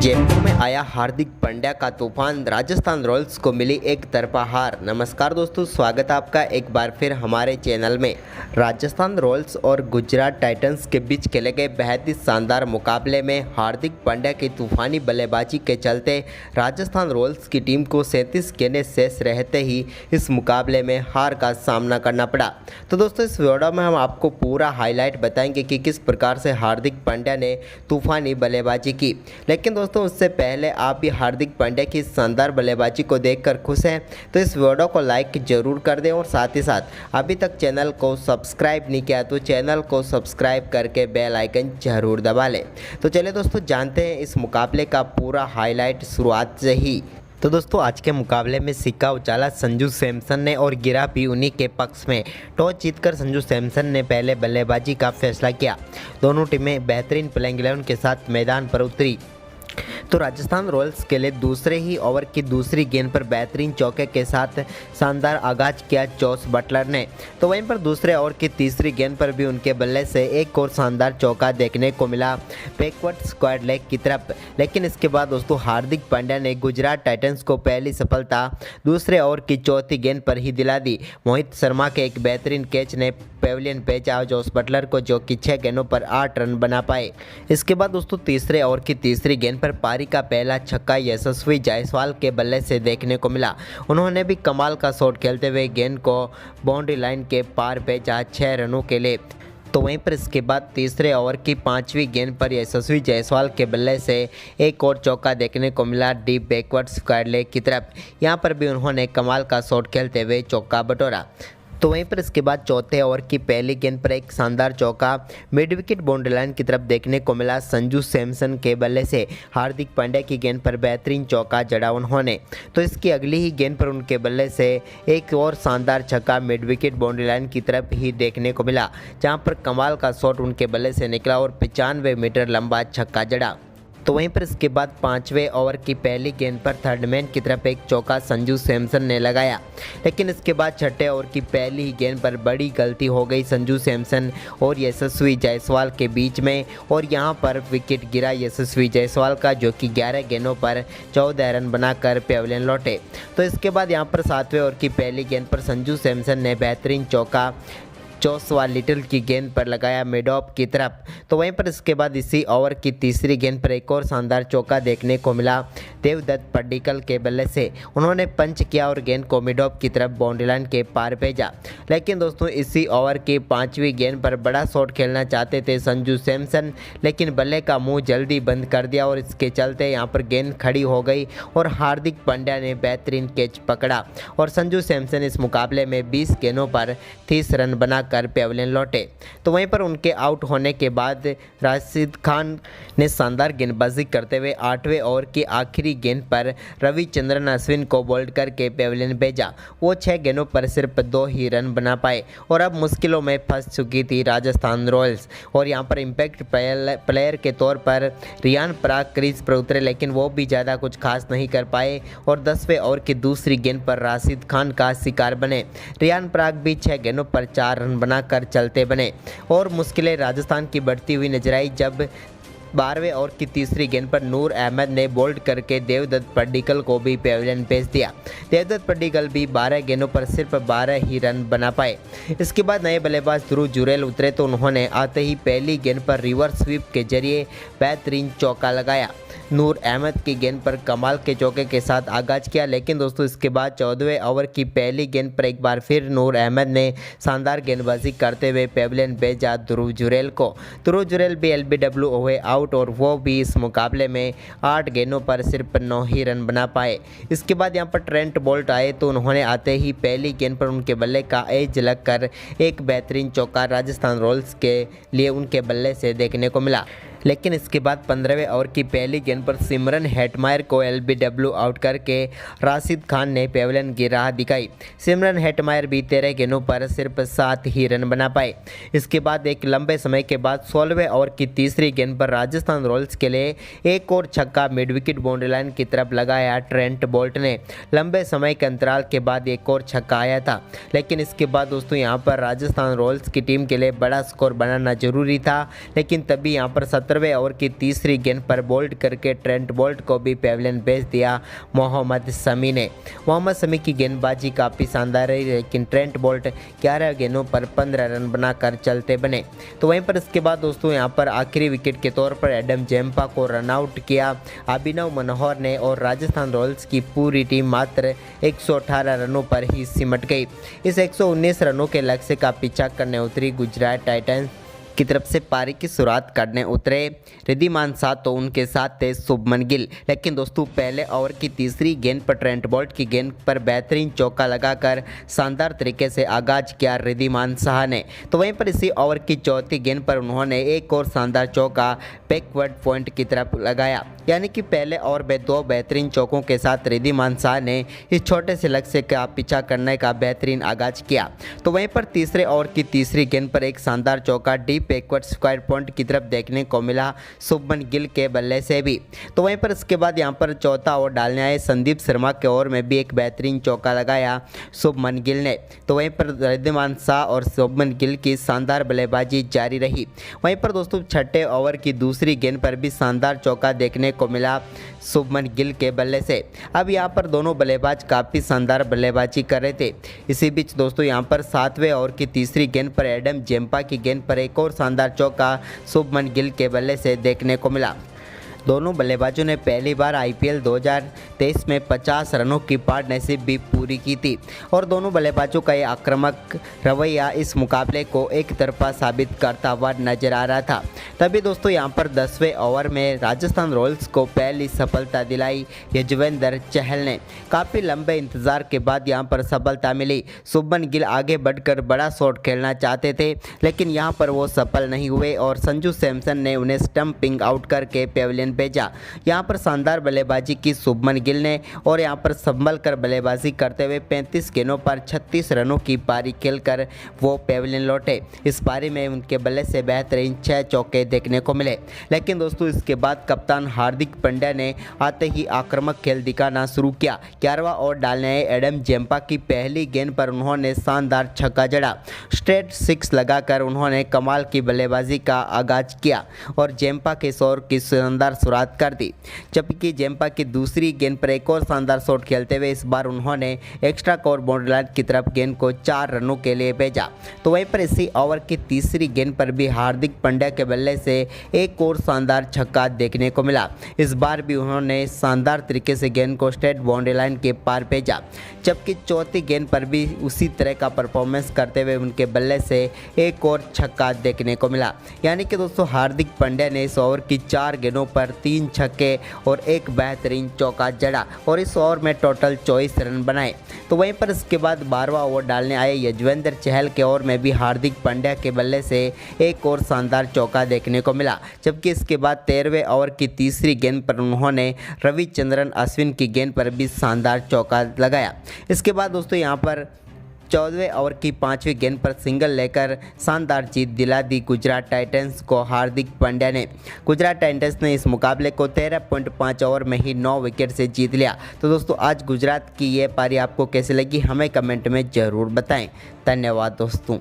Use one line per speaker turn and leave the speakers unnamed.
जयपुर में आया हार्दिक पांड्या का तूफान, राजस्थान रॉयल्स को मिली एक तरफा हार। नमस्कार दोस्तों, स्वागत है आपका एक बार फिर हमारे चैनल में। राजस्थान रॉयल्स और गुजरात टाइटंस के बीच खेले गए बेहद ही शानदार मुकाबले में हार्दिक पांड्या की तूफानी बल्लेबाजी के चलते राजस्थान रॉयल्स की टीम को 37 गेंदें शेष रहते ही इस मुकाबले में हार का सामना करना पड़ा। तो दोस्तों, इस वीडियो में हम आपको पूरा हाईलाइट बताएंगे कि किस प्रकार से हार्दिक पांड्या ने तूफानी बल्लेबाजी की। लेकिन दोस्तों, उससे पहले आप भी हार्दिक पांड्या की शानदार बल्लेबाजी को देखकर खुश हैं तो इस वीडियो को लाइक जरूर कर दें और साथ ही साथ अभी तक चैनल को सब्सक्राइब नहीं किया तो चैनल को सब्सक्राइब करके बेल आइकन जरूर दबा लें। तो चलिए दोस्तों, जानते हैं इस मुकाबले का पूरा हाईलाइट शुरुआत से ही। तो दोस्तों, आज के मुकाबले में सिक्का उछाला संजू सैमसन ने और गिरा भी उन्हीं के पक्ष में। टॉस जीतकर संजू सैमसन ने पहले बल्लेबाजी का फैसला किया। दोनों टीमें बेहतरीन प्लेइंग 11 के साथ मैदान पर उतरी तो राजस्थान रॉयल्स के लिए दूसरे ही ओवर की दूसरी गेंद पर बेहतरीन चौके के साथ शानदार आगाज किया जोस बटलर ने। तो वहीं पर दूसरे ओवर की तीसरी गेंद पर भी उनके बल्ले से एक और शानदार चौका देखने को मिला बैकवर्ड स्क्वायर लेग की तरफ। लेकिन इसके बाद दोस्तों, हार्दिक पांड्या ने गुजरात टाइटंस को पहली सफलता दूसरे ओवर की चौथी गेंद पर ही दिला दी। मोहित शर्मा के एक बेहतरीन कैच ने पेविलियन भेजा जोस बटलर को, जो कि 6 गेंदों पर 8 रन बना पाए। इसके बाद दोस्तों, तीसरे ओवर की तीसरी गेंद पर पारी का पहला छक्का यशस्वी जायसवाल के बल्ले से देखने को मिला। उन्होंने भी कमाल का शॉट खेलते हुए गेंद को बाउंड्री लाइन के पार भेजा 6 रनों के लिए। तो वहीं पर इसके बाद तीसरे ओवर की 5वीं गेंद पर यशस्वी जायसवाल के बल्ले से एक और चौका देखने को मिला डीप बैकवर्ड स्क्वायर लेग की तरफ। यहाँ पर भी उन्होंने कमाल का शॉट खेलते हुए चौका बटोरा। तो वहीं पर इसके बाद चौथे ओवर की पहली गेंद पर एक शानदार चौका मिड विकेट बाउंड्री लाइन की तरफ देखने को मिला संजू सैमसन के बल्ले से। हार्दिक पांड्या की गेंद पर बेहतरीन चौका जड़ा उन्होंने। तो इसकी अगली ही गेंद पर उनके बल्ले से एक और शानदार छक्का मिड विकेट बाउंड्री लाइन की तरफ ही देखने को मिला, जहां पर कमाल का शॉट उनके बल्ले से निकला और 95 मीटर लंबा छक्का जड़ा। तो वहीं पर इसके बाद 5वें ओवर की पहली गेंद पर थर्ड मैन की तरफ एक चौका संजू सैमसन ने लगाया। लेकिन इसके बाद छठे ओवर की पहली ही गेंद पर बड़ी गलती हो गई संजू सैमसन और यशस्वी जायसवाल के बीच में, और यहां पर विकेट गिरा यशस्वी जायसवाल का, जो कि 11 गेंदों पर 14 रन बनाकर पेविलियन लौटे। तो इसके बाद यहां पर 7वें ओवर की पहली गेंद पर संजू सैमसन ने बेहतरीन चौका जोसवा लिटिल की गेंद पर लगाया मिड ऑफ की तरफ। तो वहीं पर इसके बाद इसी ओवर की तीसरी गेंद पर एक और शानदार चौका देखने को मिला देवदत्त पड्डीकल के बल्ले से। उन्होंने पंच किया और गेंद को मिड ऑफ की तरफ बाउंड्री लाइन के पार भेजा। लेकिन दोस्तों, इसी ओवर की 5वीं गेंद पर बड़ा शॉट खेलना चाहते थे संजू सैमसन, लेकिन बल्ले का मुंह जल्दी बंद कर दिया और इसके चलते यहां पर गेंद खड़ी हो गई और हार्दिक पांड्या ने बेहतरीन कैच पकड़ा और संजू सैमसन इस मुकाबले में 20 गेंदों पर 30 रन बना कर पेविलियन लौटे। तो वहीं पर उनके आउट होने के बाद राशिद खान ने शानदार गेंदबाजी करते हुए 8वें ओवर की आखिरी गेंद पर रविचंद्रन अश्विन को बोल्ड करके पेविलियन भेजा। वो 6 गेंदों पर सिर्फ 2 ही रन बना पाए और अब मुश्किलों में फंस चुकी थी राजस्थान रॉयल्स। और यहां पर इम्पैक्ट प्लेयर के तौर पर रियान पराग क्रीज पर उतरे, लेकिन वो भी ज़्यादा कुछ खास नहीं कर पाए और 10वें ओवर की दूसरी गेंद पर राशिद खान का शिकार बने। रियान पराग भी 6 गेंदों पर 4 रन बनाकर चलते बने और मुश्किलें राजस्थान की बढ़ती हुई नजर आई जब 12वें ओवर की तीसरी गेंद पर नूर अहमद ने बोल्ड करके देवदत्त पड्डीकल को भी पेविलियन भेज दिया। देवदत्त पड्डीकल भी 12 गेंदों पर सिर्फ 12 ही रन बना पाए। इसके बाद नए बल्लेबाज ध्रुव जुरेल उतरे तो उन्होंने आते ही पहली गेंद पर रिवर्स स्वीप के जरिए बेहतरीन चौका लगाया। नूर अहमद की गेंद पर कमाल के चौके के साथ आगाज किया। लेकिन दोस्तों, इसके बाद 14वें ओवर की पहली गेंद पर एक बार फिर नूर अहमद ने शानदार गेंदबाजी करते हुए पेविलियन भेजा ध्रुव जुरेल को। ध्रुव जुरेल भी एलबीडब्ल्यू हुए आउट और वो भी इस मुकाबले में 8 गेंदों पर सिर्फ 9 ही रन बना पाए। इसके बाद यहां पर ट्रेंट बोल्ट आए तो उन्होंने आते ही पहली गेंद पर उनके बल्ले का एज लगकर एक बेहतरीन चौका राजस्थान रॉयल्स के लिए उनके बल्ले से देखने को मिला। लेकिन इसके बाद 15वें ओवर की पहली गेंद पर सिमरन हेटमायर को एलबीडब्ल्यू आउट करके राशिद खान ने पेविलियन की राह दिखाई। सिमरन हेटमायर भी 13 गेंदों पर सिर्फ 7 ही रन बना पाए। इसके बाद एक लंबे समय के बाद 16वें ओवर की तीसरी गेंद पर राजस्थान रॉयल्स के लिए एक और छक्का मिड विकेट बाउंड्री लाइन की तरफ लगाया ट्रेंट बोल्ट ने। लंबे समय के अंतराल के बाद एक और छक्का आया था, लेकिन इसके बाद दोस्तों यहां पर राजस्थान रॉयल्स की टीम के लिए बड़ा स्कोर बनाना जरूरी था। लेकिन तभी यहां पर 17 70वें ओवर की तीसरी गेंद पर बोल्ड करके ट्रेंट बोल्ट को भी पेविलियन भेज दिया मोहम्मद शमी ने। मोहम्मद शमी की गेंदबाजी काफ़ी शानदार रही, लेकिन ट्रेंट बोल्ट 11 गेंदों पर 15 रन बनाकर चलते बने। तो वहीं पर इसके बाद दोस्तों यहाँ पर आखिरी विकेट के तौर पर एडम जेम्पा को रन आउट किया अभिनव मनोहर ने और राजस्थान रॉयल्स की पूरी टीम मात्र 118 रनों पर ही सिमट गई। इस 119 रनों के लक्ष्य का पीछा करने उतरी गुजरात टाइटंस की तरफ से पारी की शुरुआत करने उतरे रिद्धिमान शाह, तो उनके साथ थे शुभमन गिल। लेकिन दोस्तों पहले ओवर की तीसरी गेंद पर ट्रेंट बोल्ट की गेंद पर बेहतरीन चौका लगाकर शानदार तरीके से आगाज किया रिद्धिमान शाह ने। तो वहीं पर इसी ओवर की चौथी गेंद पर उन्होंने एक और शानदार चौका बैकवर्ड पॉइंट की तरफ लगाया। यानी कि पहले ओवर में 2 बेहतरीन चौकों के साथ रिद्धिमान शाह ने इस छोटे से लक्ष्य का पीछा करने का बेहतरीन आगाज किया। तो वहीं पर तीसरे ओवर की तीसरी गेंद पर एक शानदार चौका डीप बैकवर्ड स्क्वायर पॉइंट की तरफ देखने को मिला शुभमन गिल के बल्ले से भी। तो वहीं पर इसके बाद यहां पर चौथा ओवर डालने आए संदीप शर्मा के ओवर में भी एक बेहतरीन चौका लगाया शुभमन गिल ने। तो वहीं पर रिद्धिमान शाह और शुभमन गिल की शानदार बल्लेबाजी जारी रही। वहीं पर दोस्तों छठे ओवर की दूसरी गेंद पर भी शानदार चौका देखने को मिला शुभमन गिल के बल्ले से। अब यहां पर दोनों बल्लेबाज काफ़ी शानदार बल्लेबाजी कर रहे थे। इसी बीच दोस्तों यहां पर 7वें ओवर की तीसरी गेंद पर एडम जेम्पा की गेंद पर एक और शानदार चौका शुभमन गिल के बल्ले से देखने को मिला। दोनों बल्लेबाजों ने पहली बार आईपीएल 2023 में 50 रनों की पार्टनरशिप भी पूरी की थी और दोनों बल्लेबाजों का ये आक्रामक रवैया इस मुकाबले को एक तरफा साबित करता हुआ नजर आ रहा था। तभी दोस्तों यहां पर 10वें ओवर में राजस्थान रॉयल्स को पहली सफलता दिलाई यजुवेंद्र चहल ने। काफ़ी लंबे इंतजार के बाद यहां पर सफलता मिली। शुभमन गिल आगे बढ़कर बड़ा शॉट खेलना चाहते थे, लेकिन यहां पर वो सफल नहीं हुए और संजू सैमसन ने उन्हें स्टंपिंग आउट करके पेविलियन भेजा। यहां पर शानदार बल्लेबाजी की शुभमन गिल ने और यहां पर संभल कर बल्लेबाजी करते हुए 35 गेंदों पर 36 रनों की पारी खेलकर वो पेविलियन लौटे। इस पारी में उनके बल्ले से बेहतरीन 6 चौके देखने को मिले। लेकिन दोस्तों इसके बाद कप्तान हार्दिक पांड्या ने आते ही आक्रामक खेल दिखाना शुरू किया। 11वां ओवर डालने आए एडम जेम्पा की पहली गेंद पर उन्होंने शानदार छक्का जड़ा। स्ट्रेट 6 लगाकर उन्होंने कमाल की बल्लेबाजी का आगाज किया और जेम्पा के शॉट की शानदार शुरुआत कर दी। जबकि जेम्पा की दूसरी गेंद पर एक और शानदार शॉट खेलते हुए इस बार उन्होंने एक्स्ट्रा कोर बाउंड्री लाइन की तरफ गेंद को 4 रनों के लिए भेजा। तो वहीं पर इसी ओवर की तीसरी गेंद पर भी हार्दिक पांड्या के बल्ले से एक और शानदार छक्का देखने को मिला। इस बार भी उन्होंने शानदार तरीके से गेंद को स्ट्रेट बाउंड्री लाइन के पार भेजा। जबकि चौथी गेंद पर भी उसी तरह का परफॉर्मेंस करते हुए उनके बल्ले से एक और छक्का देखने को मिला। यानी कि दोस्तों हार्दिक पांड्या ने इस ओवर की 4 गेंदों पर 3 छक्के और एक बेहतरीन चौका जड़ा और इस ओवर में टोटल 24 रन बनाए। तो वहीं पर इसके बाद 12वां ओवर डालने आए यजुवेंद्र चहल के ओवर में भी हार्दिक पांड्या के बल्ले से एक और शानदार चौका देखने को मिला। जबकि इसके बाद 13वें ओवर की तीसरी गेंद पर उन्होंने रविचंद्रन अश्विन की गेंद पर भी शानदार चौका लगाया। इसके बाद दोस्तों यहाँ पर 14वें ओवर की 5वीं गेंद पर सिंगल लेकर शानदार जीत दिला दी गुजरात टाइटंस को हार्दिक पांड्या ने। गुजरात टाइटंस ने इस मुकाबले को 13.5 ओवर में ही 9 विकेट से जीत लिया। तो दोस्तों आज गुजरात की ये पारी आपको कैसी लगी हमें कमेंट में ज़रूर बताएं। धन्यवाद दोस्तों।